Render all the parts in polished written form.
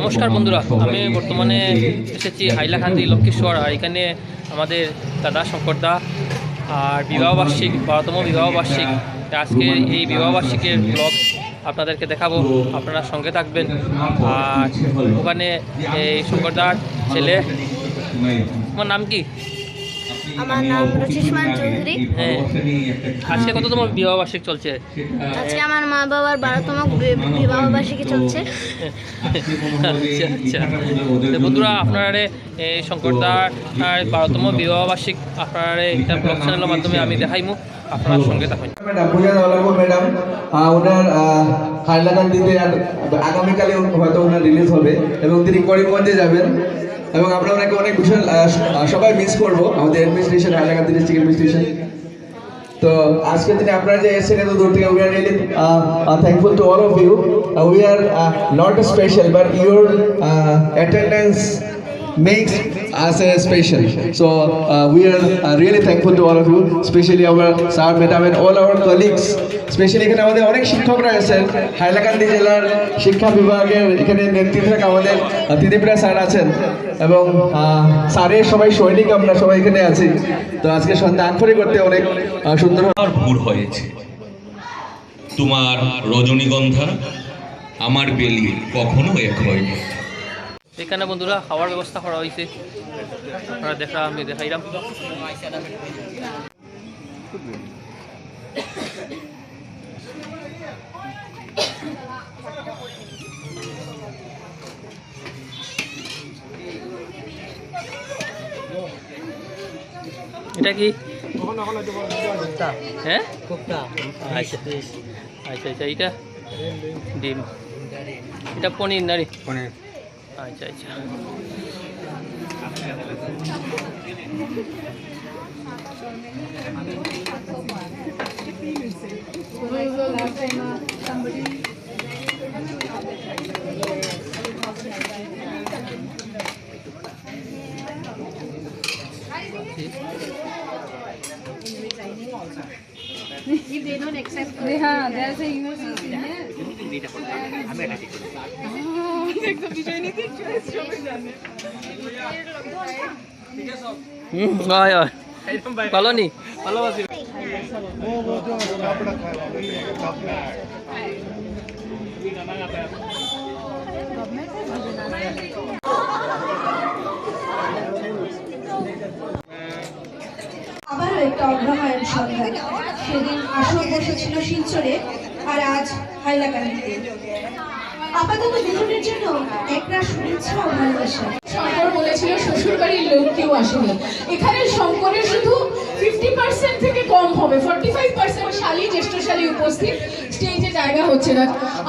নমস্কার বন্ধুরা, আমি বর্তমানে এসেছি হাইলাকান্দি লক্ষ্মীশ্বর। আর এখানে আমাদের দাদা শঙ্করদা আর বিবাহবার্ষিক 12তম বিবাহবার্ষিক। আজকে এই বিবাহবার্ষিকের ব্লগ আপনাদেরকে দেখাবো, আপনারা সঙ্গে থাকবেন। আর ওখানে এই শঙ্করদার ছেলে, তোমার নাম কি? আমার নাম রুচিসমান চৌধুরী। হ্যাঁ, আজকে কততম বিবাহবার্ষিক চলছে? আজকে আমার মা বাবার 12তম বিবাহবার্ষিকী চলছে। আচ্ছা আচ্ছা বন্ধুরা, আপনারা এই শঙ্করদার 12তম বিবাহবার্ষিক আপনারা একটা ব্লগ চ্যানেলের মাধ্যমে আমি দেখাইমু, আপনার সঙ্গে থাকুন। ম্যাডাম ওনার হাইলাকান্দিতে আগামীকালে হয়তো ওনার রিলিজ হবে এবং তিনি করিমগঞ্জে যাবেন এবং আমরা ওনাকে অনেক ভীষণ সবাই মিস করবো, আমাদের অ্যাডমিনিস্ট্রেশন, হাইলাকান্দি ডিস্ট্রিক্ট অ্যাডমিনিস্ট্রেশন। তো আজকে তিনি আপনারা যে এসেছেন এত দূর থেকে, we are really thankful to all of you. We are not special, but your attendance makes us a special. So we are really thankful to all of you, especially our sir, madam and all our colleagues. Specially এখানে আমাদের অনেক শিক্ষকরা আছেন, হাইলাকান্দি জেলার শিক্ষা বিভাগের এখানে নেতৃত্বে আমাদের তিদিপ্রা স্যার আছেন এবং স্যারের সবাই সৈনিক, আমরা সবাই এখানে আছি। তো আজকে সন্ধ্যা আক্ষরিক করতে অনেক সুন্দর ভোর হয়েছে। তোমার রজনীগন্ধা আমার বেলি কখনো এক হয়নি। এখানে বন্ধুরা খাওয়ার ব্যবস্থা করা হয়েছে, আপনারা দেখলাম, আমি দেখাইলাম। এটা কি? হ্যাঁ, আচ্ছা আচ্ছা আচ্ছা, এটা ডিম, এটা পনির নারী, পনির। আচ্ছা আচ্ছা, If they don't accept, there's a university here. ভালো নি? আবারও একটা অগ্রহায়ণ সন্ধ্যা। সেদিন আসর বসেছিল শিলচরে আর আজ হাইলাকান্দিতে। আপাতত দুজনের জন্য একটা শুভেচ্ছা ও ভালোবাসা। শঙ্কর বলেছিল শ্বশুর বাড়ির লোক কেউ আসেনি। এখানে শঙ্করের শুধু 50% থেকে কম হবে, 45% শালী, জ্যেষ্ঠ শালী উপস্থিত। স্টেজে জায়গা হচ্ছে না।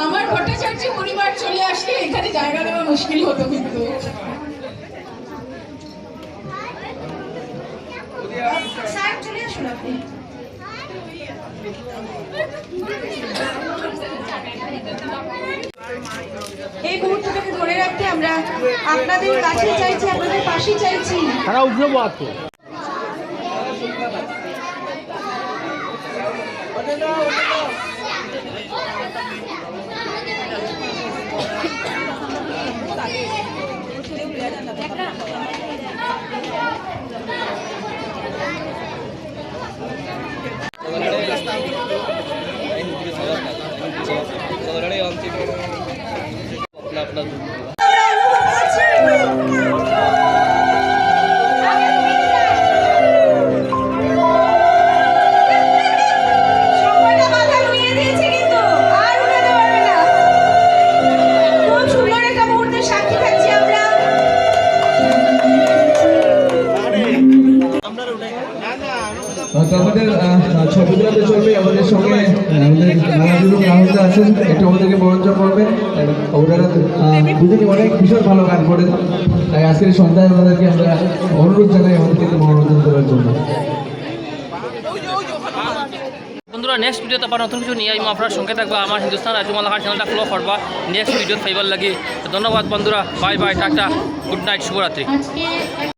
আমার ভট্টাচার্য পরিবার চলে আসলে এখানে জায়গা দেওয়া মুশকিল হতো কিন্তু। স্যার চলে আসুন আপনি। এই মুহূর্তটাকে ধরে রাখতে আমরা আপনাদের কাছে চাইছি, আপনাদের পাশে চাইছি। তারা উঠলো বাতো। আমাদের ছবিগুলোতে চলবে, আমাদের সঙ্গে আমাদের রাহুলদা আছেন, একটু আমাদেরকে মনোরঞ্জন করবেন। ওনারা দুজনই অনেক ভীষণ ভালো গান করেন, তাই আজকের সন্ধ্যায় ওনাদেরকে আমরা অনুরোধ জানাই আমাদেরকে মনোরঞ্জন করার জন্য। বন্ধুরা, নেক্সট ভিডিওতে আবার নতুন কিছু নিয়ে আইম, আপনার সঙ্গে থাকবা। আমার হিন্দুস্তান রাজুমালাকার চ্যানেলটা ফলো করবা নেক্সট ভিডিও পাইবার লাগে। ধন্যবাদ বন্ধুরা, bye bye, tata, good night, শুভরাত্রি।